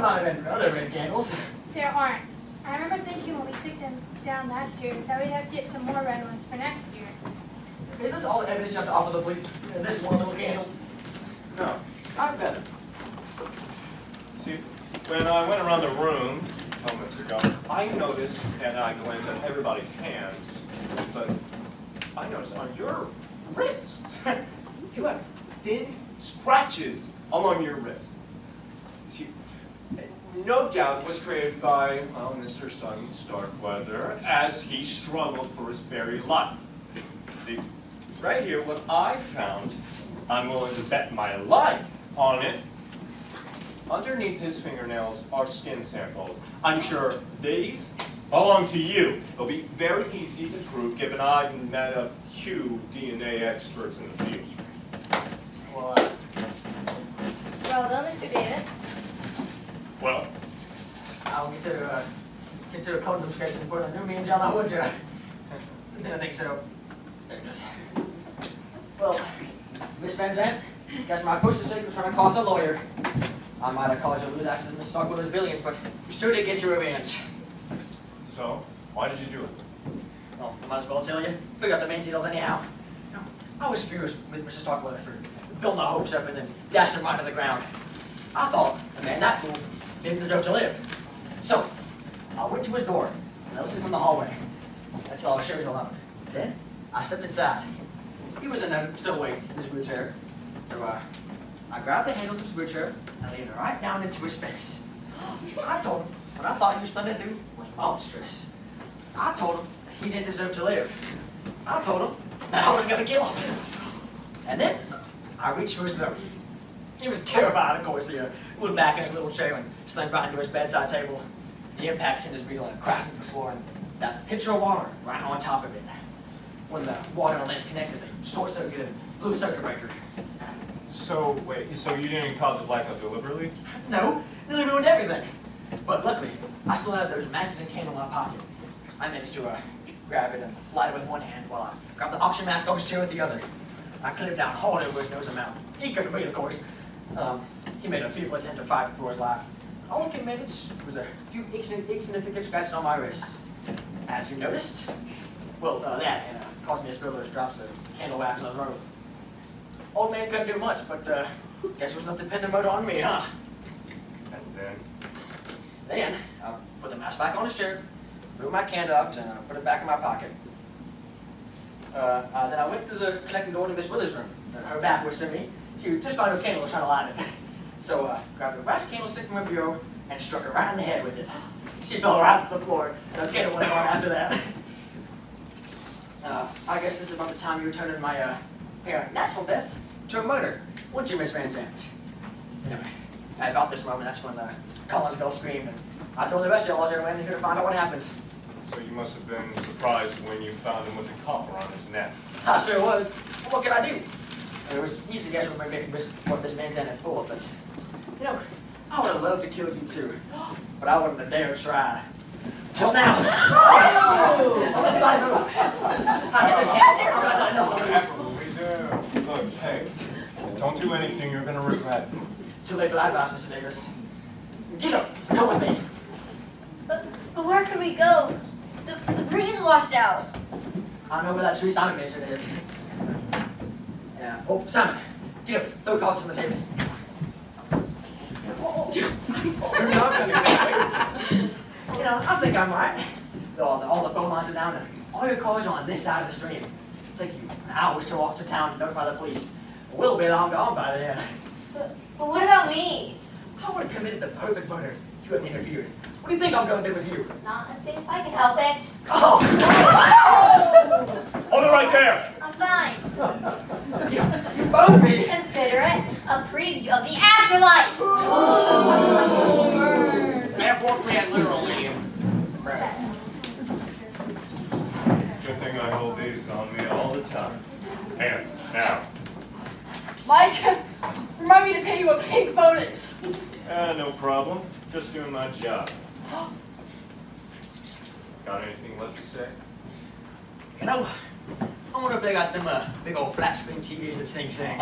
might have been other red candles. There aren't. I remember thinking when we took them down last year that we'd have to get some more red ones for next year. Is this all the evidence you have to offer the police? This one little candle? No, I bet. See, when I went around the room moments ago, I noticed, and I glanced at everybody's hands, but I noticed on your wrists, you have thin scratches along your wrists. See, no doubt was created by, well, Mr. Sun Starkweather as he struggled for his very life. See, right here, what I found, I'm willing to bet my life on it. Underneath his fingernails are skin samples. I'm sure these belong to you. It'll be very easy to prove, given I've met a few DNA experts in the field. Well, Well done, Mr. Davis. Well, I would consider coding them scrapes and putting a new me in jail now, would you? Didn't think so. Goodness. Well, Miss Van Zandt, guess my first mistake was trying to cost a lawyer. I might have caused you to lose access to Miss Starkweather's billions, but you still did get your revenge. so, why did you do it? Well, I might as well tell you. Figure out the main details anyhow. No, I was furious with Mrs. Starkweather for building my hopes up and then dashing right to the ground. I thought the man that fool didn't deserve to live. So, I went to his door and I listened from the hallway until I was sure he was alone. Then, I stepped inside. He was still awake in his wheelchair. So, I grabbed the handles of his wheelchair and leaned right down into his face. I told him what I thought he was planning to do was monstrous. I told him that he didn't deserve to live. I told him that I was going to kill him. And then, I reached for his throat. He was terrified, of course. He leaned back in his little chair and slammed right into his bedside table. The impact sent his reel and crashed to the floor, and that pitcher of water right on top of it. When the water and lamp connected, they short-circuited and blew a circuit breaker. So, wait, so you didn't cause a blackout deliberately? No, nearly ruined everything. But luckily, I still had those matches and candle in my pocket. I managed to grab it and light it with one hand while I grabbed the oxygen mask off his chair with the other. I clipped down hard over his nose and mouth. He couldn't breathe, of course. He made a feeble attempt to fight for his life. All he could manage was a few insignificant scratches on my wrist. As you noticed, well, that and caused me to spill those drops of candle wax on the road. Old man couldn't do much, but guess there was nothing dependent on me, huh? And then? Then, I put the mask back on his chair, blew my candle out, and put it back in my pocket. Then I went through the connecting door to Miss Willer's room. Her back was to me. She just found her candle and was trying to light it. So grabbed a brass candlestick from her bureau and struck her right in the head with it. She fell right to the floor. The candle went on after that. I guess this is about the time you turned my natural death to a murder, wouldn't you, Miss Van Zandt? Anyway, at about this moment, that's when Collins girl screamed, and I told the rest of y'all I was there waiting here to find out what happened. So you must have been surprised when you found him with a copper on his neck. I sure was. Well, what could I do? It was easy to guess what Miss Van Zandt had pulled, but, you know, I would have loved to kill you too, but I wouldn't have dared try. Till now. Absolutely do. Look, hey, don't do anything you're going to regret. Too late for that advice, Mr. Davis. Get up. Come with me. But where could we go? The bridge is washed out. I know where that tree Simon mentioned is. Yeah. Oh, Simon, get up. Throw cards on the table. You're not going to get away. You know, I think I'm right. All the phone lines are down, and all your cars are on this side of the stream. It'll take you hours to walk to town and notify the police. A little bit, I'm gone by then. But what about me? I would have committed the perfect murder if you hadn't interfered. What do you think I'm going to do with you? Not a thing if I can help it. Oh! Hold it right there. I'm fine. You both me. Consider it a preview of the afterlife. Metaphorically and literally. Good thing I hold these on me all the time. Hands, now. Mike, remind me to pay you a big bonus. No problem. Just doing my job. Got anything left to say? You know, I wonder if they got them big old flat screen TVs at Sing Sing.